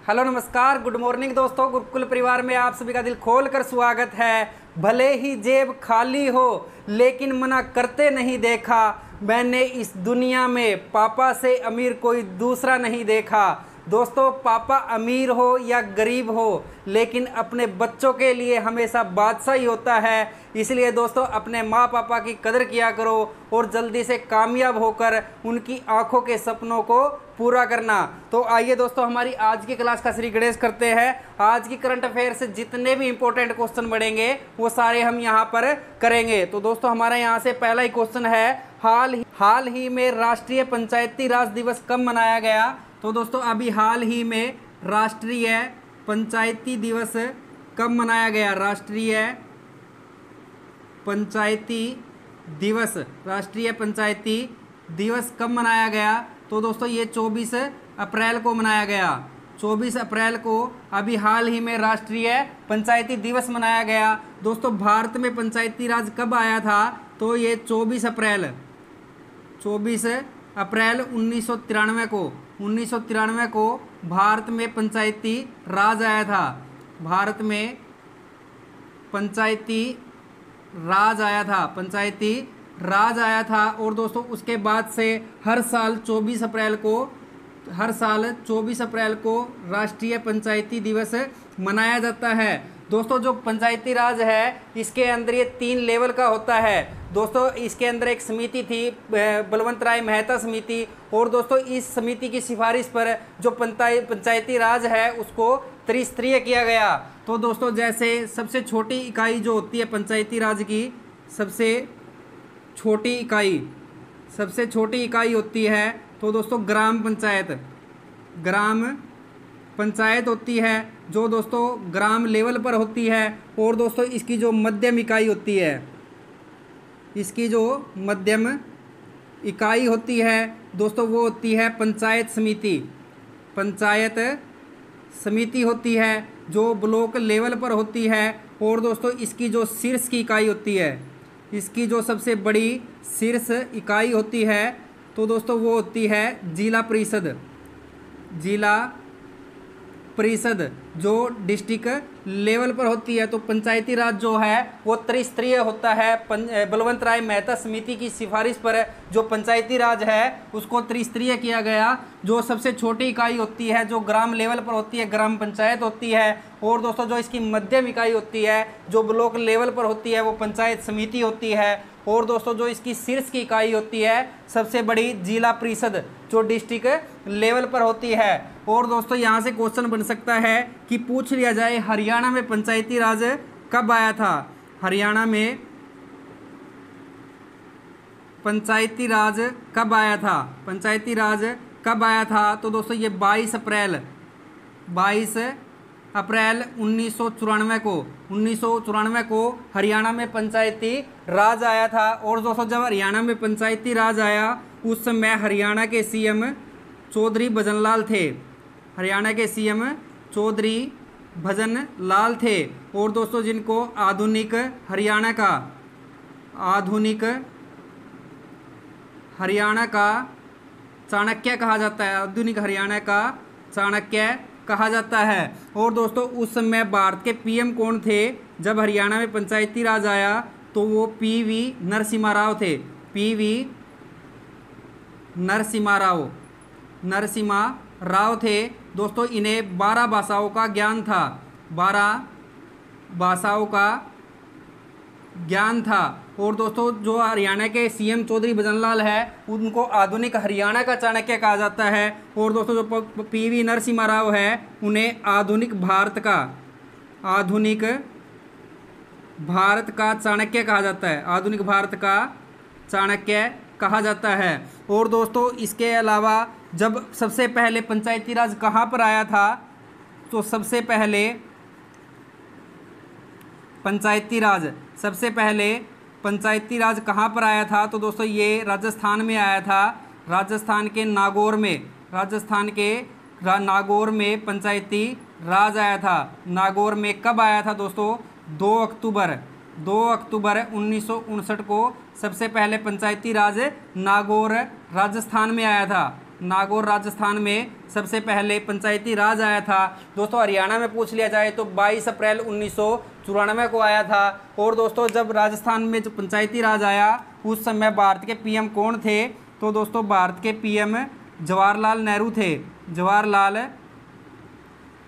Hello नमस्कार good morning दोस्तों, गुरुकुल परिवार में आप सभी का दिल खोल कर स्वागत है। भले ही जेब खाली हो लेकिन मना करते नहीं देखा, मैंने इस दुनिया में पापा से अमीर कोई दूसरा नहीं देखा। दोस्तों, पापा अमीर हो या गरीब हो लेकिन अपने बच्चों के लिए हमेशा बादशाह ही होता है। इसलिए दोस्तों, अपने माँ पापा की कदर किया करो और जल्दी से कामयाब होकर उनकी आंखों के सपनों को पूरा करना। तो आइए दोस्तों, हमारी आज की क्लास का श्री गणेश करते हैं। आज की करंट अफेयर से जितने भी इंपॉर्टेंट क्वेश्चन बढ़ेंगे वो सारे हम यहाँ पर करेंगे। तो दोस्तों, हमारा यहाँ से पहला ही क्वेश्चन है, हाल ही में राष्ट्रीय पंचायती राज दिवस कब मनाया गया? तो दोस्तों, अभी हाल ही में राष्ट्रीय पंचायती दिवस कब मनाया गया? राष्ट्रीय पंचायती दिवस कब मनाया गया? तो दोस्तों, ये 24 अप्रैल को मनाया गया। 24 अप्रैल को अभी हाल ही में राष्ट्रीय पंचायती दिवस मनाया गया। दोस्तों, भारत में पंचायती राज कब आया था? तो ये 24 अप्रैल 1993 को भारत में पंचायती राज आया था। भारत में पंचायती राज आया था और दोस्तों, उसके बाद से हर साल 24 अप्रैल को राष्ट्रीय पंचायती दिवस मनाया जाता है। दोस्तों, जो पंचायती राज है इसके अंदर ये 3 लेवल का होता है। दोस्तों, इसके अंदर एक समिति थी, बलवंत राय मेहता समिति, और दोस्तों इस समिति की सिफारिश पर जो पंचायती राज है उसको त्रिस्तरीय किया गया। तो दोस्तों, जैसे सबसे छोटी इकाई जो होती है पंचायती राज की, सबसे छोटी इकाई होती है तो दोस्तों ग्राम पंचायत होती है, जो दोस्तों ग्राम लेवल पर होती है। और दोस्तों, इसकी जो मध्यम इकाई होती है दोस्तों, वो होती है पंचायत समिति होती है, जो ब्लॉक लेवल पर होती है। और दोस्तों, इसकी जो शीर्ष की इकाई होती है, इसकी जो सबसे बड़ी शीर्ष इकाई होती है तो दोस्तों वो होती है जिला परिषद, जो डिस्ट्रिक्ट लेवल पर होती है। तो पंचायती राज जो है वो त्रिस्तरीय होता है। बलवंत राय मेहता समिति की सिफारिश पर जो पंचायती राज है उसको त्रिस्तरीय किया गया। जो सबसे छोटी इकाई होती है, जो ग्राम लेवल पर होती है, ग्राम पंचायत होती है। और दोस्तों, जो इसकी मध्यम इकाई होती है, जो ब्लॉक लेवल पर होती है, वो पंचायत समिति होती है। और दोस्तों, जो इसकी शीर्ष की इकाई होती है, सबसे बड़ी जिला परिषद, जो डिस्ट्रिक्ट लेवल पर होती है। और दोस्तों, यहाँ से क्वेश्चन बन सकता है कि पूछ लिया जाए, हरियाणा में पंचायती राज कब आया था? हरियाणा में पंचायती राज कब आया था? तो दोस्तों, ये 22 अप्रैल 1994 को हरियाणा में पंचायती राज आया था। और दोस्तों, जब हरियाणा में पंचायती राज आया उस समय हरियाणा के सीएम चौधरी भजन लाल थे। और दोस्तों, जिनको आधुनिक हरियाणा का चाणक्य कहा जाता है। और दोस्तों, उस समय भारत के पीएम कौन थे जब हरियाणा में पंचायती राज आया? तो वो पीवी नरसिम्हा राव थे। दोस्तों, इन्हें 12 भाषाओं का ज्ञान था। और दोस्तों, जो हरियाणा के सीएम चौधरी भजनलाल है उनको आधुनिक हरियाणा का चाणक्य कहा जाता है। और दोस्तों, जो पीवी नरसिम्हा राव है उन्हें आधुनिक भारत का चाणक्य कहा जाता है। और दोस्तों, इसके अलावा जब सबसे पहले पंचायती राज कहाँ पर आया था? तो सबसे पहले पंचायती राज कहाँ पर आया था? तो दोस्तों, ये राजस्थान में आया था। राजस्थान के नागौर में पंचायती राज आया था। नागौर में कब आया था दोस्तों? 2 अक्टूबर 1959 को सबसे पहले पंचायती राज नागौर राजस्थान में आया था। नागौर राजस्थान में सबसे पहले पंचायती राज आया था। दोस्तों हरियाणा में पूछ लिया जाए तो 22 अप्रैल 1994 को आया था। और दोस्तों जब राजस्थान में जो पंचायती राज आया उस समय भारत के पीएम कौन थे? तो दोस्तों भारत के पीएम जवाहरलाल नेहरू थे, जवाहरलाल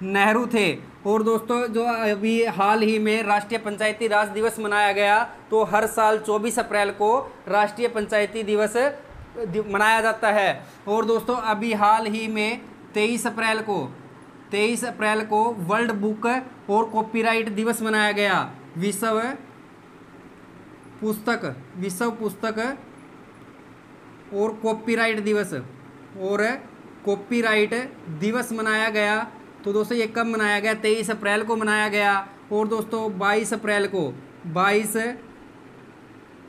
नेहरू थे। और दोस्तों जो अभी हाल ही में राष्ट्रीय पंचायती राज दिवस मनाया गया, तो हर साल 24 अप्रैल को राष्ट्रीय पंचायती दिवस मनाया जाता है। और दोस्तों अभी हाल ही में 23 अप्रैल को वर्ल्ड बुक और कॉपीराइट दिवस मनाया गया। विश्व पुस्तक और कॉपीराइट दिवस मनाया गया। तो दोस्तों ये कब मनाया गया? 23 अप्रैल को मनाया गया। और दोस्तों 22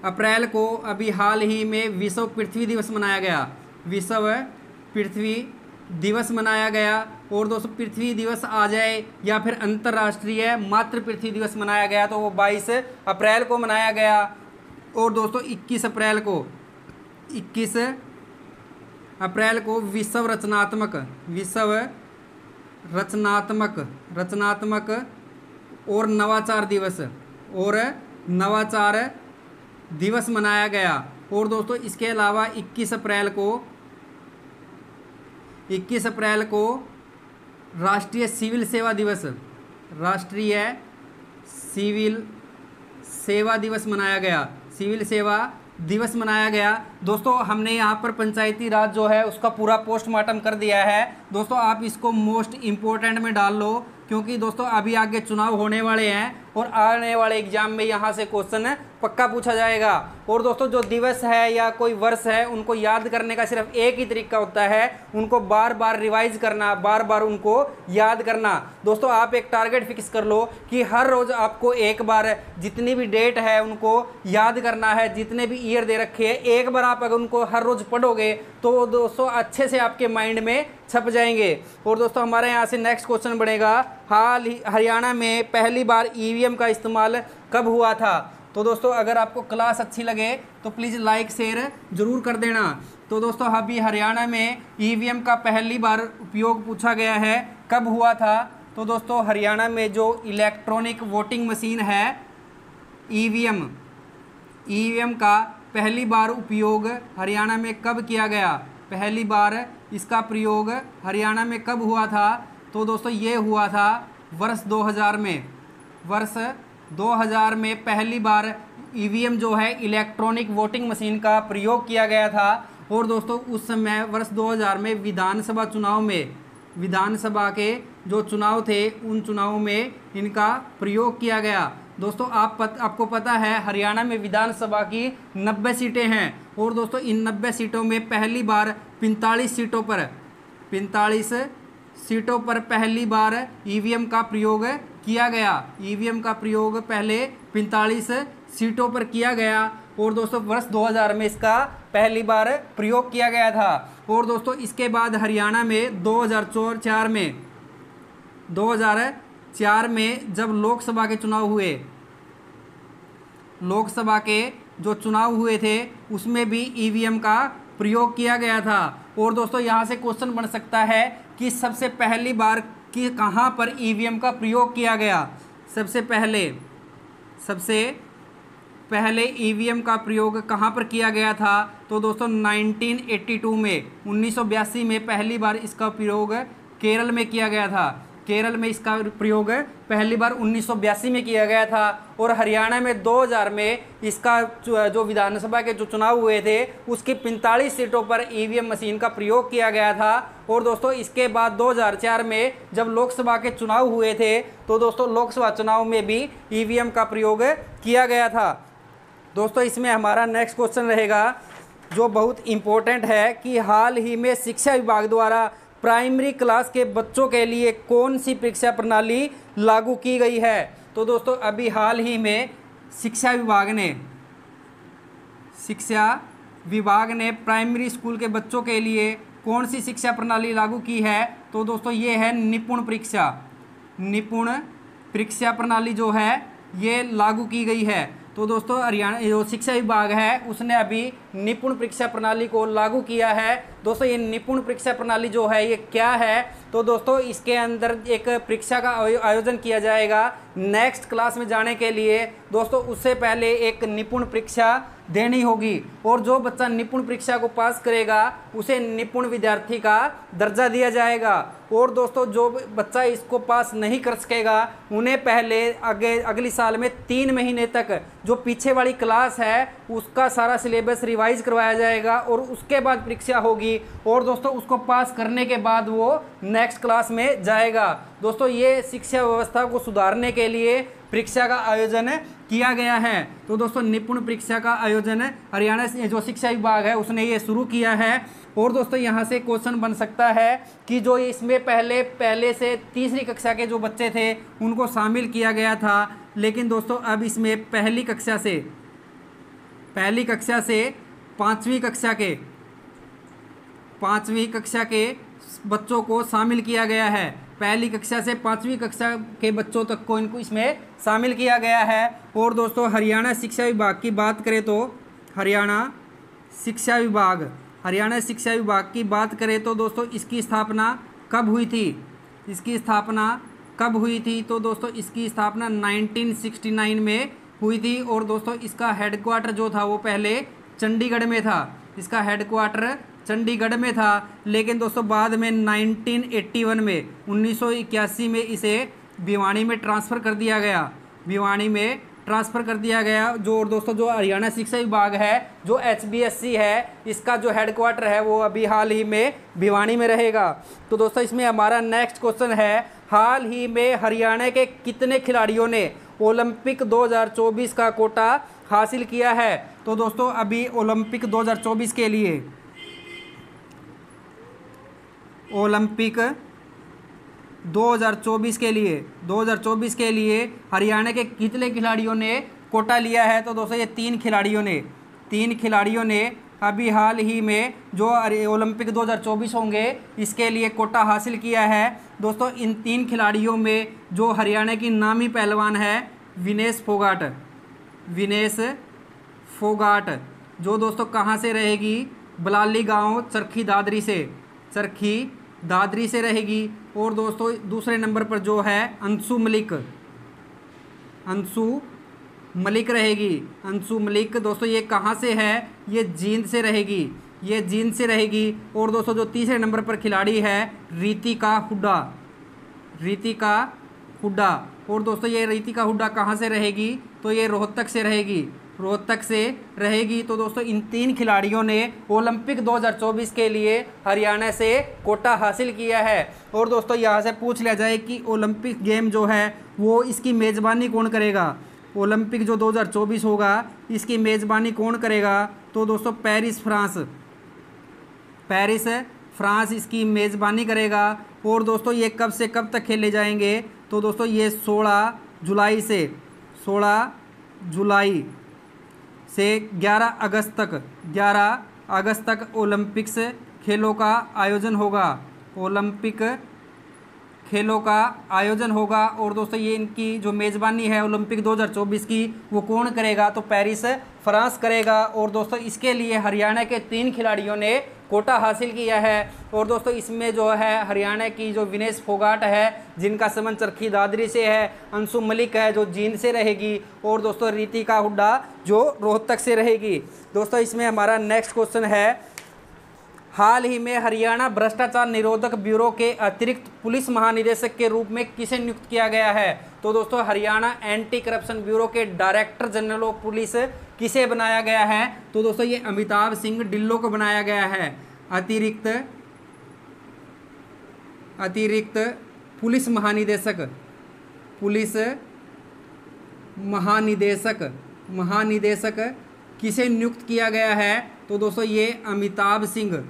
अप्रैल को अभी हाल ही में विश्व पृथ्वी दिवस मनाया गया। विश्व पृथ्वी दिवस मनाया गया। और दोस्तों पृथ्वी दिवस आ जाए या फिर अंतर्राष्ट्रीय मातृ पृथ्वी दिवस मनाया गया तो वो 22 अप्रैल को मनाया गया। और दोस्तों 21 अप्रैल को विश्व रचनात्मक और नवाचार दिवस मनाया गया। और दोस्तों इसके अलावा 21 अप्रैल को राष्ट्रीय सिविल सेवा दिवस मनाया गया। दोस्तों हमने यहाँ पर पंचायती राज जो है उसका पूरा पोस्टमार्टम कर दिया है। दोस्तों आप इसको मोस्ट इम्पोर्टेंट में डाल लो, क्योंकि दोस्तों अभी आगे चुनाव होने वाले हैं और आने वाले एग्जाम में यहाँ से क्वेश्चन पक्का पूछा जाएगा। और दोस्तों जो दिवस है या कोई वर्ष है उनको याद करने का सिर्फ एक ही तरीका होता है, उनको बार बार रिवाइज करना, बार बार उनको याद करना। दोस्तों आप एक टारगेट फिक्स कर लो कि हर रोज़ आपको एक बार जितनी भी डेट है उनको याद करना है, जितने भी ईयर दे रखे हैं एक बार आप अगर उनको हर रोज़ पढ़ोगे तो दोस्तों अच्छे से आपके माइंड में छप जाएंगे। और दोस्तों हमारे यहाँ से नेक्स्ट क्वेश्चन बढ़ेगा, हाल ही हरियाणा में पहली बार ईवीएम का इस्तेमाल कब हुआ था? तो दोस्तों अगर आपको क्लास अच्छी लगे तो प्लीज़ लाइक शेयर ज़रूर कर देना। तो दोस्तों अभी हरियाणा में ईवीएम का पहली बार उपयोग पूछा गया है, कब हुआ था? तो दोस्तों हरियाणा में जो इलेक्ट्रॉनिक वोटिंग मशीन है ईवीएम का पहली बार उपयोग हरियाणा में कब किया गया? पहली बार इसका प्रयोग हरियाणा में कब हुआ था? तो दोस्तों ये हुआ था वर्ष 2000 में पहली बार ईवीएम जो है इलेक्ट्रॉनिक वोटिंग मशीन का प्रयोग किया गया था। और दोस्तों उस समय वर्ष 2000 में विधानसभा के जो चुनाव थे उन चुनावों में इनका प्रयोग किया गया। दोस्तों आपको पता है हरियाणा में विधानसभा की 90 सीटें हैं। और दोस्तों इन 90 सीटों में पहली बार 45 सीटों पर पहली बार ईवीएम का प्रयोग किया गया। ईवीएम का प्रयोग पहले 45 सीटों पर किया गया। और दोस्तों वर्ष 2000 में इसका पहली बार प्रयोग किया गया था। और दोस्तों इसके बाद हरियाणा में 2004 में जब लोकसभा के जो चुनाव हुए थे उसमें भी ईवीएम का प्रयोग किया गया था। और दोस्तों यहाँ से क्वेश्चन बन सकता है कि सबसे पहली बार कि कहाँ पर ईवीएम का प्रयोग किया गया? सबसे पहले ईवीएम का प्रयोग कहाँ पर किया गया था? तो दोस्तों 1982 में पहली बार इसका प्रयोग केरल में किया गया था। केरल में इसका प्रयोग पहली बार 1982 में किया गया था। और हरियाणा में 2000 में इसका जो विधानसभा के जो चुनाव हुए थे उसकी 45 सीटों पर ईवीएम मशीन का प्रयोग किया गया था। और दोस्तों इसके बाद 2004 में जब लोकसभा के चुनाव हुए थे तो दोस्तों लोकसभा चुनाव में भी ईवीएम का प्रयोग किया गया था। दोस्तों इसमें हमारा नेक्स्ट क्वेश्चन रहेगा जो बहुत इम्पोर्टेंट है कि हाल ही में शिक्षा विभाग द्वारा प्राइमरी क्लास के बच्चों के लिए कौन सी परीक्षा प्रणाली लागू की गई है? तो दोस्तों अभी हाल ही में शिक्षा विभाग ने प्राइमरी स्कूल के बच्चों के लिए कौन सी शिक्षा प्रणाली लागू की है? तो दोस्तों ये है निपुण परीक्षा प्रणाली जो है ये लागू की गई है। तो दोस्तों हरियाणा जो शिक्षा विभाग है उसने अभी निपुण परीक्षा प्रणाली को लागू किया है। दोस्तों ये निपुण परीक्षा प्रणाली जो है ये क्या है, तो दोस्तों इसके अंदर एक परीक्षा का आयोजन किया जाएगा नेक्स्ट क्लास में जाने के लिए। दोस्तों उससे पहले एक निपुण परीक्षा देनी होगी और जो बच्चा निपुण परीक्षा को पास करेगा उसे निपुण विद्यार्थी का दर्जा दिया जाएगा। और दोस्तों जो बच्चा इसको पास नहीं कर सकेगा उन्हें पहले अगली साल में 3 महीने तक जो पीछे वाली क्लास है उसका सारा सिलेबस रिवाइज करवाया जाएगा और उसके बाद परीक्षा होगी और दोस्तों उसको पास करने के बाद वो नेक्स्ट क्लास में जाएगा। दोस्तों ये शिक्षा व्यवस्था को सुधारने के लिए परीक्षा का आयोजन किया गया है। तो दोस्तों निपुण परीक्षा का आयोजन हरियाणा जो शिक्षा विभाग है उसने ये शुरू किया है। और दोस्तों यहाँ से क्वेश्चन बन सकता है कि जो इसमें पहले से तीसरी कक्षा के जो बच्चे थे उनको शामिल किया गया था, लेकिन दोस्तों अब इसमें पहली कक्षा से पाँचवीं कक्षा के बच्चों को शामिल किया गया है। पहली कक्षा से 5वीं कक्षा के बच्चों तक को इनको इसमें शामिल किया गया है। और दोस्तों हरियाणा शिक्षा विभाग की बात करें तो हरियाणा शिक्षा विभाग की बात करें तो दोस्तों इसकी स्थापना कब हुई थी? तो दोस्तों इसकी स्थापना 1969 में हुई थी। और दोस्तों इसका हेडक्वार्टर जो था वो पहले चंडीगढ़ में था, लेकिन दोस्तों बाद में 1981 में इसे भिवानी में ट्रांसफ़र कर दिया गया। जो दोस्तों जो हरियाणा शिक्षा विभाग है जो HBSC है इसका जो हेडक्वार्टर है वो अभी हाल ही में भिवानी में रहेगा। तो दोस्तों इसमें हमारा नेक्स्ट क्वेश्चन है, हाल ही में हरियाणा के कितने खिलाड़ियों ने ओलंपिक 2024 का कोटा हासिल किया है? तो दोस्तों अभी ओलंपिक 2024 के लिए हरियाणा के कितने खिलाड़ियों ने कोटा लिया है? तो दोस्तों ये 3 खिलाड़ियों ने अभी हाल ही में जो ओलंपिक 2024 होंगे इसके लिए कोटा हासिल किया है। दोस्तों इन 3 खिलाड़ियों में जो हरियाणा की नामी पहलवान है विनेश फोगाट, जो दोस्तों कहाँ से रहेगी? बलाली गांव चरखी दादरी से रहेगी। और दोस्तों दूसरे नंबर पर जो है अंशु मलिक रहेगी। अंशु मलिक दोस्तों ये कहाँ से है? ये जींद से रहेगी। और दोस्तों जो तीसरे नंबर पर खिलाड़ी है रीतिका हुड्डा। और दोस्तों ये रीतिका हुड्डा कहाँ से रहेगी? तो ये रोहतक से रहेगी। तो दोस्तों इन 3 खिलाड़ियों ने ओलंपिक 2024 के लिए हरियाणा से कोटा हासिल किया है। और दोस्तों यहाँ से पूछ लिया जाए कि ओलंपिक गेम जो है वो इसकी मेज़बानी कौन करेगा? ओलंपिक जो 2024 होगा इसकी मेज़बानी कौन करेगा? तो दोस्तों पेरिस फ्रांस इसकी मेज़बानी करेगा। और दोस्तों ये कब से कब तक खेले जाएंगे? तो दोस्तों ये 16 जुलाई से 11 अगस्त तक ओलंपिक्स खेलों का आयोजन होगा। और दोस्तों ये इनकी जो मेज़बानी है ओलंपिक 2024 की वो कौन करेगा? तो पेरिस फ्रांस करेगा। और दोस्तों इसके लिए हरियाणा के 3 खिलाड़ियों ने कोटा हासिल किया है। और दोस्तों इसमें जो है हरियाणा की जो विनेश फोगाट है जिनका संबंध चरखी दादरी से है, अंशु मलिक है जो जींद से रहेगी, और दोस्तों रीतिका हुड्डा जो रोहतक से रहेगी। दोस्तों इसमें हमारा नेक्स्ट क्वेश्चन है, हाल ही में हरियाणा भ्रष्टाचार निरोधक ब्यूरो के अतिरिक्त पुलिस महानिदेशक के रूप में किसे नियुक्त किया गया है? तो दोस्तों हरियाणा एंटी करप्शन ब्यूरो के डायरेक्टर जनरल ऑफ पुलिस किसे बनाया गया है? तो दोस्तों ये अमिताभ सिंह ढिल्लों को बनाया गया है अतिरिक्त पुलिस महानिदेशक किसे नियुक्त किया गया है? तो दोस्तों ये अमिताभ सिंह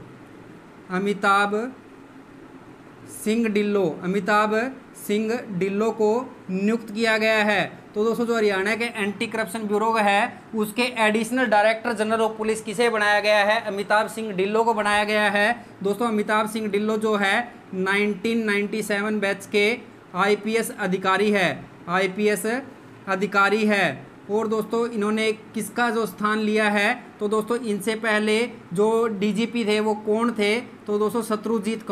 ढिल्लों को नियुक्त किया गया है। तो दोस्तों जो हरियाणा के एंटी करप्शन ब्यूरो है उसके additional director general of police किसे बनाया गया है? अमिताभ सिंह ढिल्लों को बनाया गया है। दोस्तों अमिताभ सिंह ढिल्लों जो है 1997 बैच के आईपीएस अधिकारी है। और दोस्तों इन्होंने किसका जो स्थान लिया है, तो दोस्तों इनसे पहले जो डीजीपी थे वो कौन थे, तो दोस्तों शत्रुजीत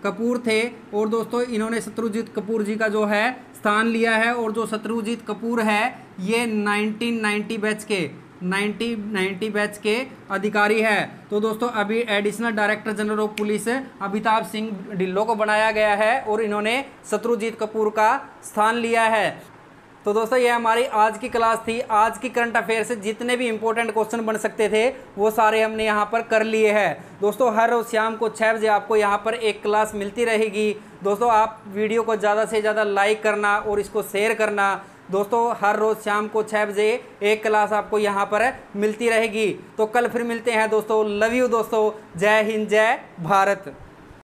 कपूर थे। और दोस्तों इन्होंने शत्रुजीत कपूर जी का जो है स्थान लिया है। और जो शत्रुजीत कपूर है ये 1990 बैच के अधिकारी है। तो दोस्तों अभी additional director general of police Amitabh Singh Dhillon को बनाया गया है और इन्होंने शत्रुजीत कपूर का स्थान लिया है। तो दोस्तों ये हमारी आज की क्लास थी। आज की करंट अफेयर से जितने भी इंपॉर्टेंट क्वेश्चन बन सकते थे वो सारे हमने यहाँ पर कर लिए हैं। दोस्तों हर रोज़ शाम को 6 बजे आपको यहाँ पर एक क्लास मिलती रहेगी। दोस्तों आप वीडियो को ज़्यादा से ज़्यादा लाइक करना और इसको शेयर करना। दोस्तों हर रोज़ शाम को 6 बजे एक क्लास आपको यहाँ पर मिलती रहेगी। तो कल फिर मिलते हैं दोस्तों। लव यू दोस्तों। जय हिंद, जय भारत।